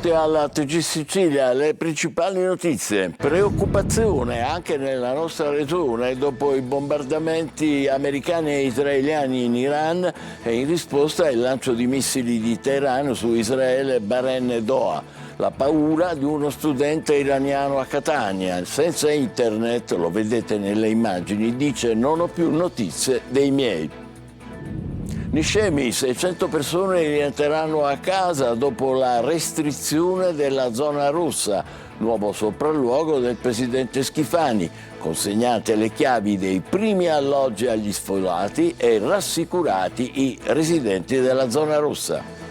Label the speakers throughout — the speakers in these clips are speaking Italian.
Speaker 1: Benvenuti alla TG Sicilia, le principali notizie. Preoccupazione anche nella nostra regione dopo i bombardamenti americani e israeliani in Iran e in risposta il lancio di missili di Teheran su Israele, Bahrain e Doha. La paura di uno studente iraniano a Catania, senza internet, lo vedete nelle immagini, dice non ho più notizie dei miei. Niscemi, 600 persone rientreranno a casa dopo la restrizione della zona rossa, nuovo sopralluogo del presidente Schifani. Consegnate le chiavi dei primi alloggi agli sfollati e rassicurati i residenti della zona rossa.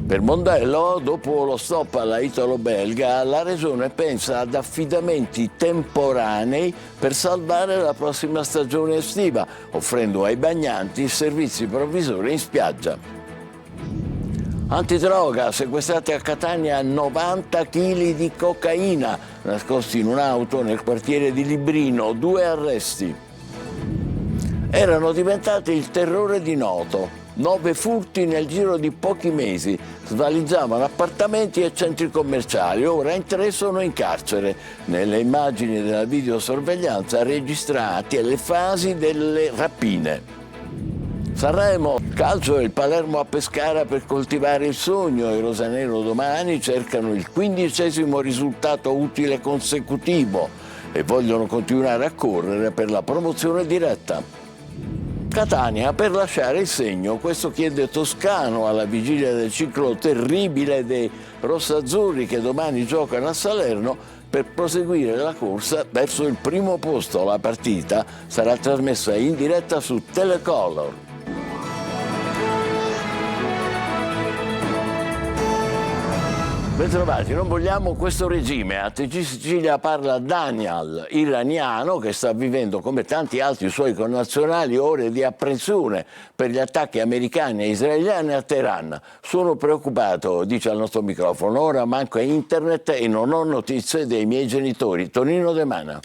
Speaker 1: Per Mondello, dopo lo stop alla italo-belga, la Regione pensa ad affidamenti temporanei per salvare la prossima stagione estiva, offrendo ai bagnanti servizi provvisori in spiaggia. Antidroga, sequestrati a Catania 90 kg di cocaina, nascosti in un'auto nel quartiere di Librino, 2 arresti. Erano diventati il terrore di Noto. 9 furti nel giro di pochi mesi, svaligiavano appartamenti e centri commerciali, ora in 3 sono in carcere. Nelle immagini della videosorveglianza registrate le fasi delle rapine. Sanremo, calcio, il Palermo a Pescara per coltivare il sogno, i rosanero domani cercano il 15° risultato utile consecutivo e vogliono continuare a correre per la promozione diretta. Catania per lasciare il segno, questo chiede Toscano alla vigilia del ciclo terribile dei rossazzurri che domani giocano a Salerno per proseguire la corsa verso il primo posto. La partita sarà trasmessa in diretta su Telecolor. Bentrovati, non vogliamo questo regime. A TG Sicilia parla Daniel, iraniano, che sta vivendo, come tanti altri suoi connazionali, ore di apprensione per gli attacchi americani e israeliani a Teheran. Sono preoccupato, dice al nostro microfono, ora manco internet e non ho notizie dei miei genitori. Tonino De Mana.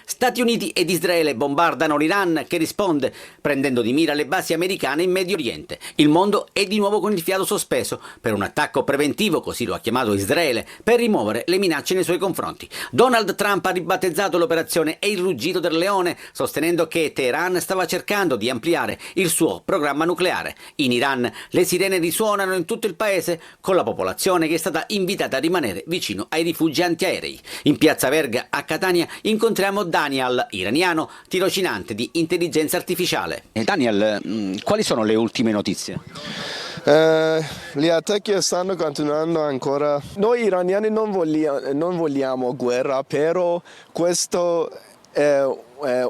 Speaker 2: Stati Uniti ed Israele bombardano l'Iran che risponde prendendo di mira le basi americane in Medio Oriente. Il mondo è di nuovo con il fiato sospeso per un attacco preventivo, così lo ha chiamato Israele, per rimuovere le minacce nei suoi confronti. Donald Trump ha ribattezzato l'operazione E il ruggito del leone, sostenendo che Teheran stava cercando di ampliare il suo programma nucleare. In Iran le sirene risuonano in tutto il paese, con la popolazione che è stata invitata a rimanere vicino ai rifugi antiaerei. In piazza Verga a Catania incontriamo Daniel, iraniano, tirocinante di intelligenza artificiale.
Speaker 3: Daniel, quali sono le ultime notizie?
Speaker 4: Gli attacchi stanno continuando ancora. Noi iraniani non vogliamo guerra, però questa è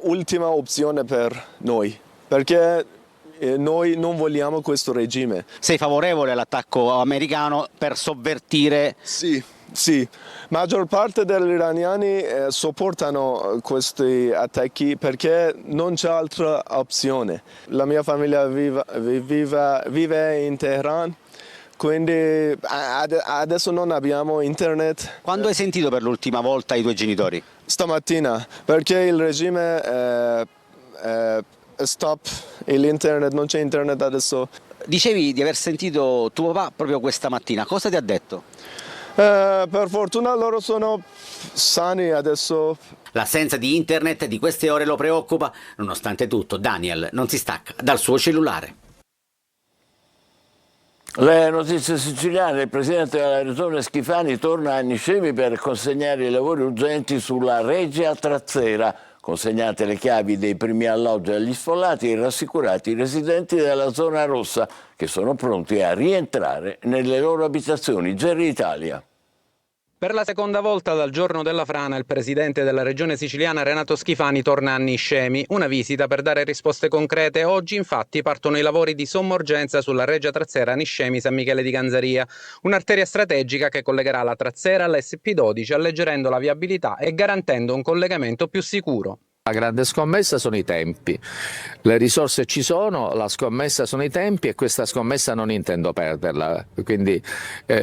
Speaker 4: l'ultima opzione per noi, perché noi non vogliamo questo regime.
Speaker 3: Sei favorevole all'attacco americano per sovvertire?
Speaker 4: Sì, maggior parte degli iraniani sopportano questi attacchi perché non c'è altra opzione. La mia famiglia vive in Teheran, quindi adesso non abbiamo internet.
Speaker 3: Quando hai sentito per l'ultima volta i tuoi genitori?
Speaker 4: Stamattina, perché il regime stop l'internet, non c'è internet adesso.
Speaker 3: Dicevi di aver sentito tuo papà proprio questa mattina, cosa ti ha detto?
Speaker 4: Per fortuna loro sono sani adesso.
Speaker 2: L'assenza di internet di queste ore lo preoccupa. Nonostante tutto, Daniel non si stacca dal suo cellulare.
Speaker 1: Le notizie siciliane, il presidente della regione Schifani torna a Niscemi per consegnare i lavori urgenti sulla Regia Trazzera. Consegnate le chiavi dei primi alloggi agli sfollati e rassicurati i residenti della zona rossa che sono pronti a rientrare nelle loro abitazioni. Gerry Italia.
Speaker 5: Per la seconda volta dal giorno della frana il presidente della regione siciliana Renato Schifani torna a Niscemi, una visita per dare risposte concrete. Oggi infatti partono i lavori di somma urgenza sulla Regia Trazzera Niscemi-San Michele di Ganzaria, un'arteria strategica che collegherà la Trazzera all'SP12 alleggerendo la viabilità e garantendo un collegamento più sicuro.
Speaker 6: La grande scommessa sono i tempi, le risorse ci sono, la scommessa sono i tempi e questa scommessa non intendo perderla, quindi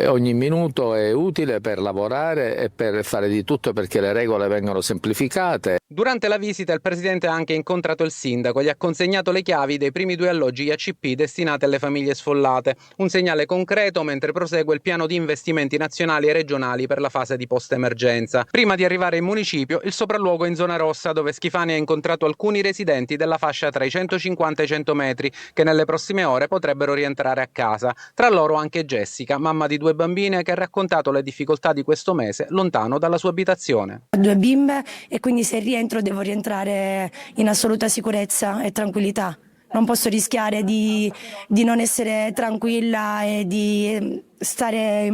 Speaker 6: ogni minuto è utile per lavorare e per fare di tutto perché le regole vengano semplificate.
Speaker 5: Durante la visita il presidente ha anche incontrato il sindaco, gli ha consegnato le chiavi dei primi 2 alloggi IACP destinati alle famiglie sfollate, un segnale concreto mentre prosegue il piano di investimenti nazionali e regionali per la fase di post-emergenza. Prima di arrivare in municipio, il sopralluogo in zona rossa dove Schifani ha incontrato alcuni residenti della fascia tra i 150 e i 100 metri che nelle prossime ore potrebbero rientrare a casa. Tra loro anche Jessica, mamma di 2 bambine, che ha raccontato le difficoltà di questo mese lontano dalla sua abitazione.
Speaker 7: Ho 2 bimbe e quindi se rientro devo rientrare in assoluta sicurezza e tranquillità. Non posso rischiare di non essere tranquilla e di stare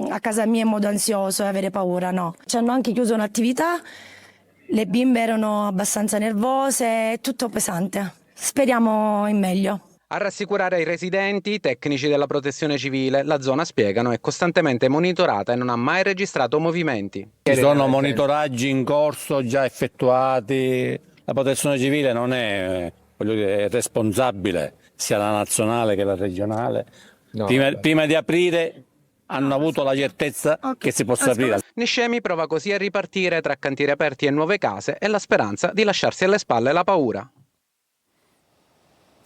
Speaker 7: a casa mia in modo ansioso e avere paura, no. Ci hanno anche chiuso un'attività. Le bimbe erano abbastanza nervose, è tutto pesante. Speriamo in meglio.
Speaker 5: A rassicurare i residenti, i tecnici della protezione civile, la zona, spiegano, è costantemente monitorata e non ha mai registrato movimenti.
Speaker 8: Ci sono monitoraggi in corso già effettuati, la protezione civile non è responsabile, sia la nazionale che la regionale. No, prima di aprire hanno avuto la certezza che si possa aprire.
Speaker 5: Niscemi prova così a ripartire tra cantieri aperti e nuove case e la speranza di lasciarsi alle spalle la paura.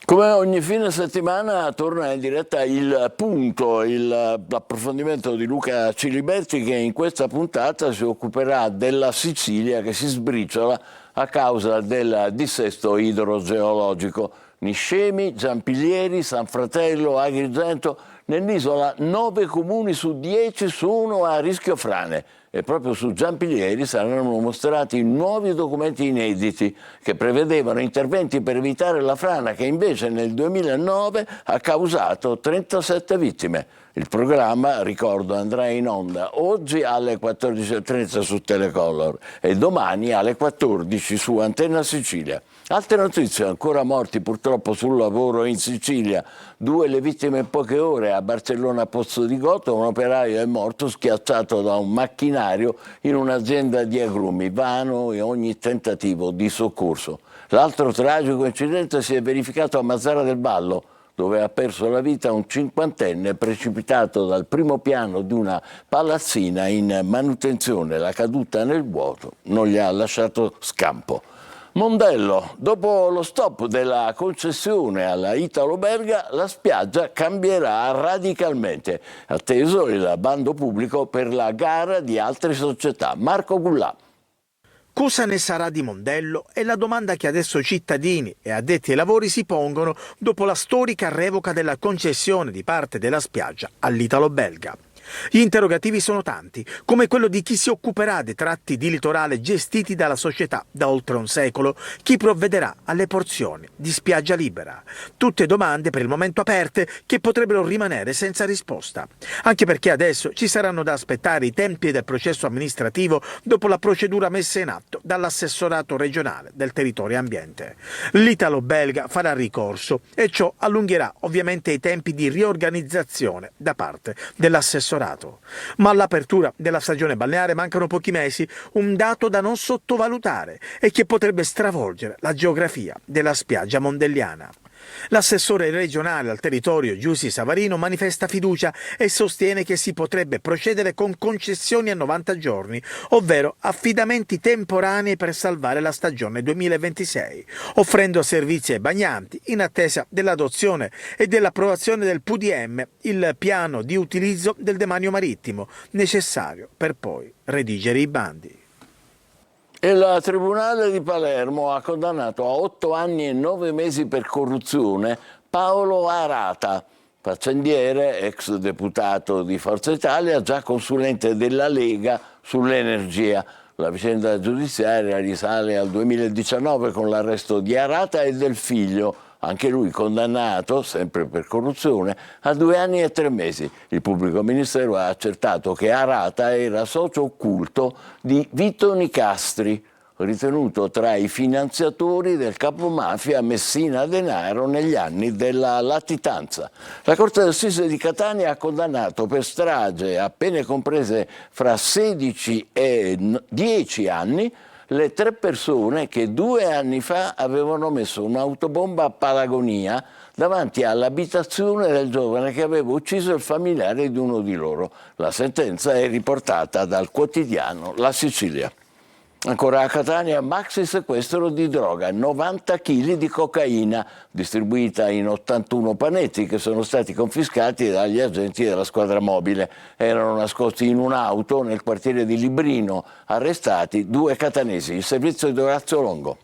Speaker 1: Come ogni fine settimana torna in diretta Il Punto, l'approfondimento di Luca Ciliberti, che in questa puntata si occuperà della Sicilia che si sbriciola a causa del dissesto idrogeologico. Niscemi, Giampilieri, San Fratello, Agrigento. Nell'isola 9 comuni su 10 sono a rischio frane e proprio su Giampilieri saranno mostrati nuovi documenti inediti che prevedevano interventi per evitare la frana che invece nel 2009 ha causato 37 vittime. Il programma, ricordo, andrà in onda oggi alle 14.30 su Telecolor e domani alle 14 su Antenna Sicilia. Altre notizie: ancora morti purtroppo sul lavoro in Sicilia. 2 le vittime in poche ore a Barcellona Pozzo di Gotto. Un operaio è morto schiacciato da un macchinario in un'azienda di agrumi. Vano ogni tentativo di soccorso. L'altro tragico incidente si è verificato a Mazara del Vallo, dove ha perso la vita un 50enne precipitato dal primo piano di una palazzina in manutenzione. La caduta nel vuoto non gli ha lasciato scampo. Mondello: dopo lo stop della concessione alla Italo-Belga, la spiaggia cambierà radicalmente. Atteso il bando pubblico per la gara di altre società. Marco Gullà.
Speaker 9: Cosa ne sarà di Mondello? È la domanda che adesso cittadini e addetti ai lavori si pongono dopo la storica revoca della concessione di parte della spiaggia all'Italo-Belga. Gli interrogativi sono tanti, come quello di chi si occuperà dei tratti di litorale gestiti dalla società da oltre un secolo, chi provvederà alle porzioni di spiaggia libera. Tutte domande per il momento aperte che potrebbero rimanere senza risposta, anche perché adesso ci saranno da aspettare i tempi del processo amministrativo dopo la procedura messa in atto dall'assessorato regionale del territorio e ambiente. L'Italo-Belga farà ricorso e ciò allungherà ovviamente i tempi di riorganizzazione da parte dell'assessorato. Ma all'apertura della stagione balneare mancano pochi mesi, un dato da non sottovalutare e che potrebbe stravolgere la geografia della spiaggia mondelliana. L'assessore regionale al territorio Giussi Savarino manifesta fiducia e sostiene che si potrebbe procedere con concessioni a 90 giorni, ovvero affidamenti temporanei per salvare la stagione 2026, offrendo servizi ai bagnanti in attesa dell'adozione e dell'approvazione del PDM, il piano di utilizzo del demanio marittimo, necessario per poi redigere i bandi.
Speaker 1: Il Tribunale di Palermo ha condannato a 8 anni e 9 mesi per corruzione Paolo Arata, faccendiere, ex deputato di Forza Italia, già consulente della Lega sull'energia. La vicenda giudiziaria risale al 2019 con l'arresto di Arata e del figlio, anche lui condannato, sempre per corruzione, a 2 anni e 3 mesi. Il pubblico ministero ha accertato che Arata era socio occulto di Vito Nicastri, ritenuto tra i finanziatori del capomafia Messina Denaro negli anni della latitanza. La Corte d'Assise di Catania ha condannato per strage a pene comprese fra 16 e 10 anni le 3 persone che 2 anni fa avevano messo un'autobomba a Palagonia davanti all'abitazione del giovane che aveva ucciso il familiare di uno di loro. La sentenza è riportata dal quotidiano La Sicilia. Ancora a Catania, maxi sequestro di droga, 90 kg di cocaina distribuita in 81 panetti che sono stati confiscati dagli agenti della squadra mobile. Erano nascosti in un'auto nel quartiere di Librino, arrestati 2 catanesi. Il servizio di Orazio Longo.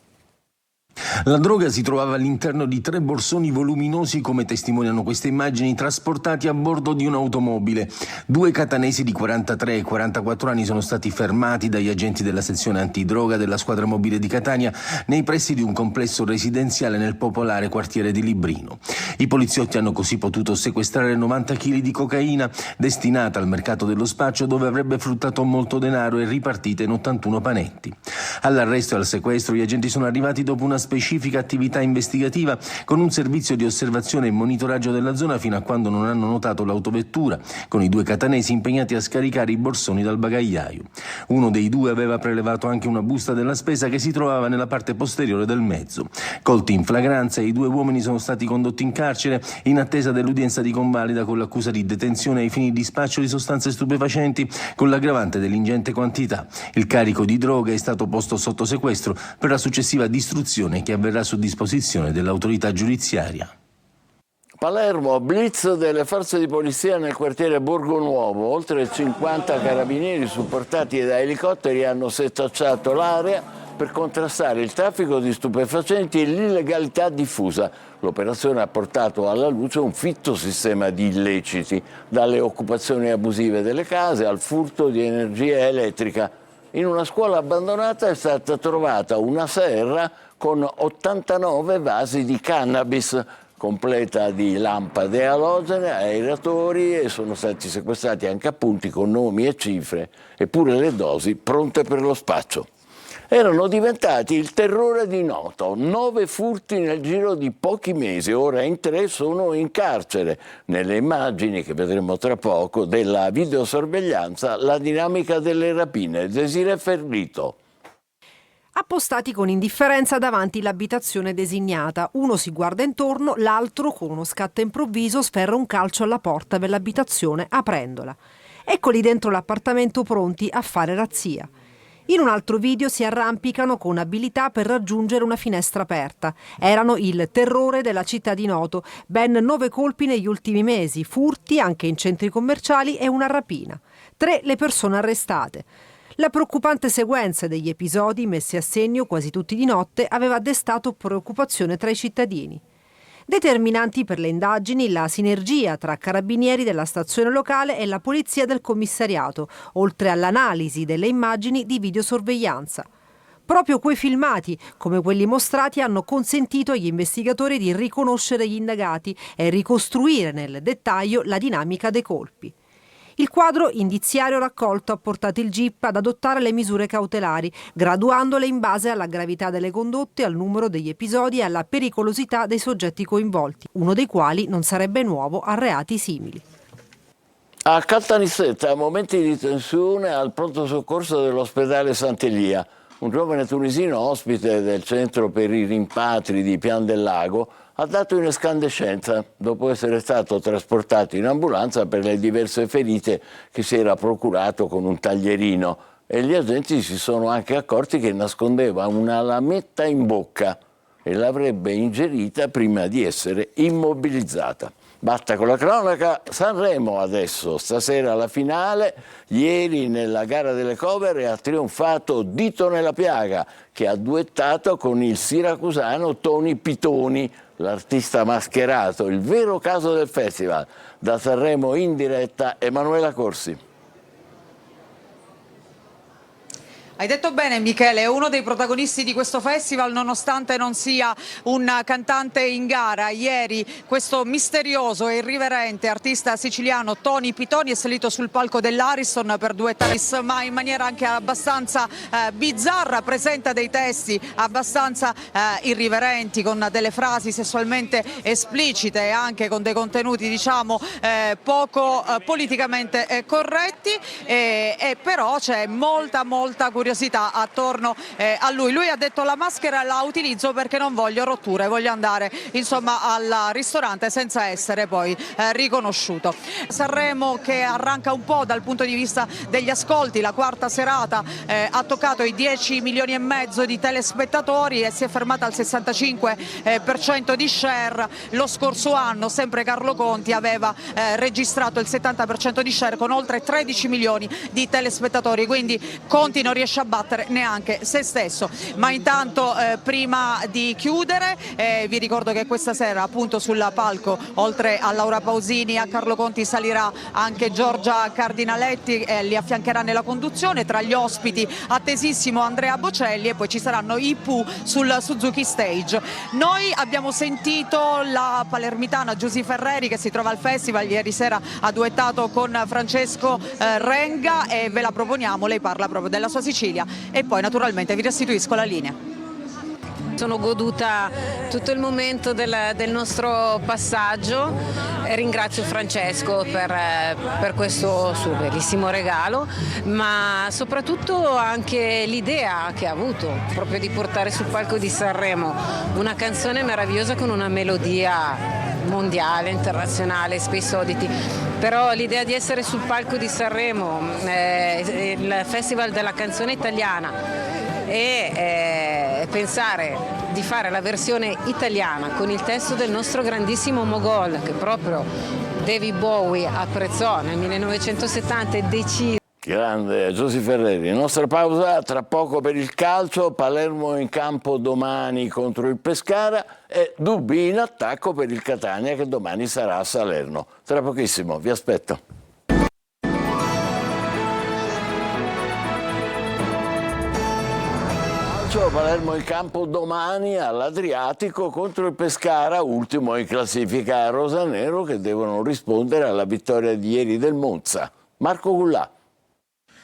Speaker 10: La droga si trovava all'interno di 3 borsoni voluminosi, come testimoniano queste immagini, trasportati a bordo di un'automobile. 2 catanesi di 43 e 44 anni sono stati fermati dagli agenti della sezione antidroga della squadra mobile di Catania nei pressi di un complesso residenziale nel popolare quartiere di Librino. I poliziotti hanno così potuto sequestrare 90 kg di cocaina destinata al mercato dello spaccio, dove avrebbe fruttato molto denaro, e ripartita in 81 panetti. All'arresto e al sequestro gli agenti sono arrivati dopo una specifica attività investigativa con un servizio di osservazione e monitoraggio della zona, fino a quando non hanno notato l'autovettura con i 2 catanesi impegnati a scaricare i borsoni dal bagagliaio. Uno dei 2 aveva prelevato anche una busta della spesa che si trovava nella parte posteriore del mezzo. Colti in flagranza, i 2 uomini sono stati condotti in carcere in attesa dell'udienza di convalida con l'accusa di detenzione ai fini di spaccio di sostanze stupefacenti, con l'aggravante dell'ingente quantità. Il carico di droga è stato posto sotto sequestro per la successiva distruzione che avverrà su disposizione dell'autorità giudiziaria.
Speaker 1: Palermo, blitz delle forze di polizia nel quartiere Borgo Nuovo. Oltre 50 carabinieri supportati da elicotteri hanno setacciato l'area per contrastare il traffico di stupefacenti e l'illegalità diffusa. L'operazione ha portato alla luce un fitto sistema di illeciti, dalle occupazioni abusive delle case al furto di energia elettrica. In una scuola abbandonata è stata trovata una serra con 89 vasi di cannabis, completa di lampade alogene, aeratori, e sono stati sequestrati anche appunti con nomi e cifre, eppure le dosi pronte per lo spaccio. Erano diventati il terrore di Noto, 9 furti nel giro di pochi mesi, ora in 3 sono in carcere. Nelle immagini che vedremo tra poco della videosorveglianza, la dinamica delle rapine. Desiree Ferrito.
Speaker 11: Appostati con indifferenza davanti l'abitazione designata. Uno si guarda intorno, l'altro con uno scatto improvviso sferra un calcio alla porta dell'abitazione aprendola. Eccoli dentro l'appartamento pronti a fare razzia. In un altro video si arrampicano con abilità per raggiungere una finestra aperta. Erano il terrore della città di Noto. Ben 9 colpi negli ultimi mesi, furti anche in centri commerciali e una rapina. 3 le persone arrestate. La preoccupante sequenza degli episodi, messi a segno quasi tutti di notte, aveva destato preoccupazione tra i cittadini. Determinanti per le indagini la sinergia tra carabinieri della stazione locale e la polizia del commissariato, oltre all'analisi delle immagini di videosorveglianza. Proprio quei filmati, come quelli mostrati, hanno consentito agli investigatori di riconoscere gli indagati e ricostruire nel dettaglio la dinamica dei colpi. Il quadro indiziario raccolto ha portato il GIP ad adottare le misure cautelari, graduandole in base alla gravità delle condotte, al numero degli episodi e alla pericolosità dei soggetti coinvolti, uno dei quali non sarebbe nuovo a reati simili.
Speaker 1: A Caltanissetta, momenti di tensione al pronto soccorso dell'ospedale Sant'Elia. Un giovane tunisino ospite del centro per i rimpatri di Pian del Lago ha dato in escandescenza dopo essere stato trasportato in ambulanza per le diverse ferite che si era procurato con un taglierino, e gli agenti si sono anche accorti che nascondeva una lametta in bocca e l'avrebbe ingerita prima di essere immobilizzata. Batta con la cronaca. Sanremo adesso, stasera la finale. Ieri nella gara delle cover ha trionfato Dito nella piaga, che ha duettato con il siracusano Tony Pitoni, l'artista mascherato, il vero caso del festival. Da Sanremo in diretta Emanuela Corsi.
Speaker 12: Hai detto bene Michele, è uno dei protagonisti di questo festival nonostante non sia un cantante in gara. Ieri questo misterioso e irriverente artista siciliano Tony Pitoni è salito sul palco dell'Ariston per duettare, ma in maniera anche abbastanza bizzarra, presenta dei testi abbastanza irriverenti, con delle frasi sessualmente esplicite e anche con dei contenuti diciamo poco politicamente corretti, e però c'è molta curiosità curiosità attorno a lui. Lui ha detto: la maschera la utilizzo perché non voglio rotture, voglio andare insomma al ristorante senza essere poi riconosciuto. Sanremo che arranca un po' dal punto di vista degli ascolti, la quarta serata ha toccato i 10 milioni e mezzo di telespettatori e si è fermata al 65% di share. Lo scorso anno sempre Carlo Conti aveva registrato il 70% di share con oltre 13 milioni di telespettatori, quindi Conti non riesce a battere neanche se stesso. Ma intanto prima di chiudere vi ricordo che questa sera appunto sul palco, oltre a Laura Pausini e a Carlo Conti, salirà anche Giorgia Cardinaletti e li affiancherà nella conduzione. Tra gli ospiti attesissimo Andrea Bocelli e poi ci saranno i Pooh sul Suzuki Stage. Noi abbiamo sentito la palermitana Giusy Ferreri che si trova al festival, ieri sera ha duettato con Francesco Renga e ve la proponiamo. Lei parla proprio della sua Sicilia e poi naturalmente vi restituisco la linea.
Speaker 13: Sono goduta tutto il momento del nostro passaggio e ringrazio Francesco per questo suo bellissimo regalo, ma soprattutto anche l'idea che ha avuto proprio di portare sul palco di Sanremo una canzone meravigliosa con una melodia mondiale, internazionale, spesso uditi. Però l'idea di essere sul palco di Sanremo, il Festival della canzone italiana, e pensare di fare la versione italiana con il testo del nostro grandissimo Mogol, che proprio David Bowie apprezzò nel 1970 e decise.
Speaker 1: Grande Giusy Ferreri. Nostra pausa tra poco per il calcio. Palermo in campo domani contro il Pescara e dubbi in attacco per il Catania che domani sarà a Salerno. Tra pochissimo, vi aspetto. Palermo in campo domani all'Adriatico contro il Pescara, ultimo in classifica a rosanero, che devono rispondere alla vittoria di ieri del Monza. Marco Gullà.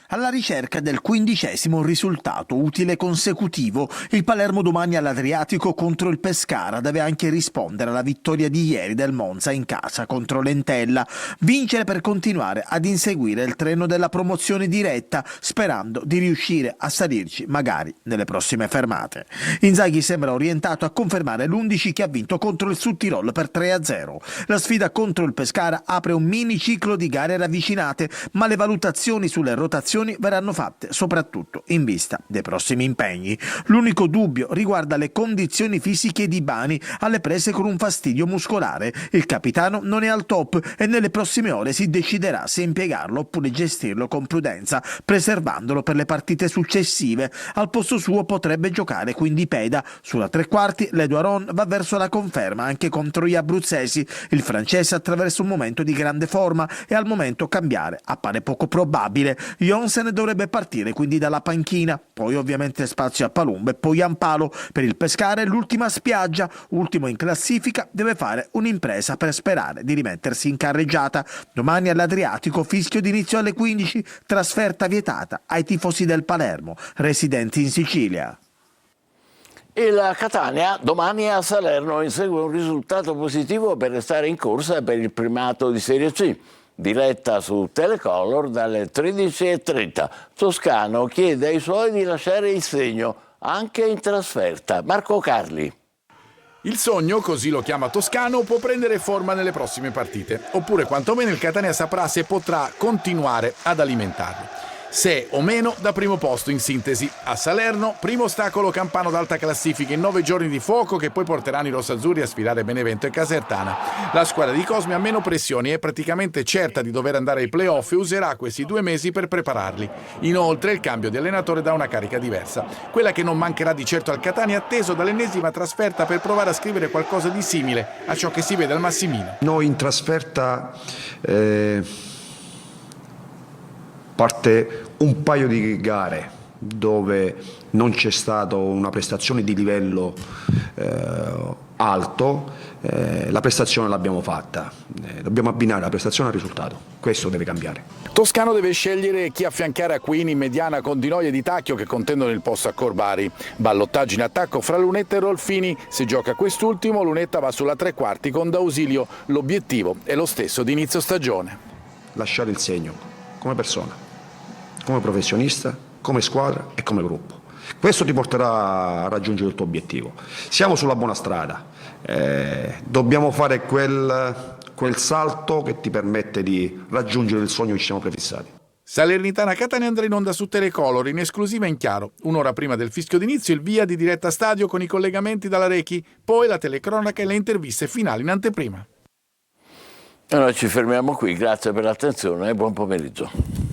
Speaker 9: Alla ricerca del 15° risultato utile consecutivo, il Palermo domani all'Adriatico contro il Pescara deve anche rispondere alla vittoria di ieri del Monza in casa contro l'Entella. Vincere per continuare ad inseguire il treno della promozione diretta, sperando di riuscire a salirci magari nelle prossime fermate. Inzaghi sembra orientato a confermare l'11 che ha vinto contro il Südtirol per 3-0. La sfida contro il Pescara apre un mini ciclo di gare ravvicinate, ma le valutazioni sulle rotazioni verranno fatte soprattutto in vista dei prossimi impegni. L'unico dubbio riguarda le condizioni fisiche di Bani, alle prese con un fastidio muscolare. Il capitano non è al top e nelle prossime ore si deciderà se impiegarlo oppure gestirlo con prudenza, preservandolo per le partite successive. Al posto suo potrebbe giocare quindi Peda. Sulla tre quarti Ledo Aron va verso la conferma anche contro gli abruzzesi. Il francese attraversa un momento di grande forma e al momento cambiare appare poco probabile. Jonsen dovrebbe partire quindi dalla panchina, poi ovviamente spazio a Palumbo e poi Ampalo. Per il Pescara è l'ultima spiaggia, ultimo in classifica, deve fare un'impresa per sperare di rimettersi in carreggiata. Domani all'Adriatico, fischio d'inizio alle 15, trasferta vietata ai tifosi del Palermo, residenti in Sicilia.
Speaker 1: Il Catania domani a Salerno insegue un risultato positivo per restare in corsa per il primato di Serie C. Diretta su Telecolor dalle 13:30. Toscano chiede ai suoi di lasciare il segno anche in trasferta. Marco Carli.
Speaker 14: Il sogno, così lo chiama Toscano, può prendere forma nelle prossime partite, oppure quantomeno il Catania saprà se potrà continuare ad alimentarlo. Se o meno da primo posto in sintesi. A Salerno, primo ostacolo campano d'alta classifica in 9 giorni di fuoco che poi porteranno i rossazzurri a sfidare Benevento e Casertana. La squadra di Cosmi ha meno pressioni, è praticamente certa di dover andare ai playoff e userà questi 2 mesi per prepararli. Inoltre il cambio di allenatore dà una carica diversa. Quella che non mancherà di certo al Catania, atteso dall'ennesima trasferta per provare a scrivere qualcosa di simile a ciò che si vede al Massimino.
Speaker 15: Noi in trasferta parte un paio di gare dove non c'è stata una prestazione di livello alto, la prestazione l'abbiamo fatta, dobbiamo abbinare la prestazione al risultato, questo deve cambiare.
Speaker 14: Toscano deve scegliere chi affiancare a Quini, Mediana, Condinoia e Di Tacchio che contendono il posto a Corbari. Ballottaggio in attacco fra Lunetta e Rolfini, se gioca quest'ultimo Lunetta va sulla tre quarti con D'Ausilio, l'obiettivo è lo stesso di inizio stagione.
Speaker 15: Lasciare il segno come persona, come professionista, come squadra e come gruppo. Questo ti porterà a raggiungere il tuo obiettivo. Siamo sulla buona strada, dobbiamo fare quel salto che ti permette di raggiungere il sogno che ci siamo prefissati.
Speaker 14: Salernitana-Catania andrà in onda su Telecolor, in esclusiva in chiaro. Un'ora prima del fischio d'inizio il via di diretta stadio con i collegamenti dalla Rechi, poi la telecronaca e le interviste finali in anteprima.
Speaker 1: Allora ci fermiamo qui, grazie per l'attenzione e buon pomeriggio.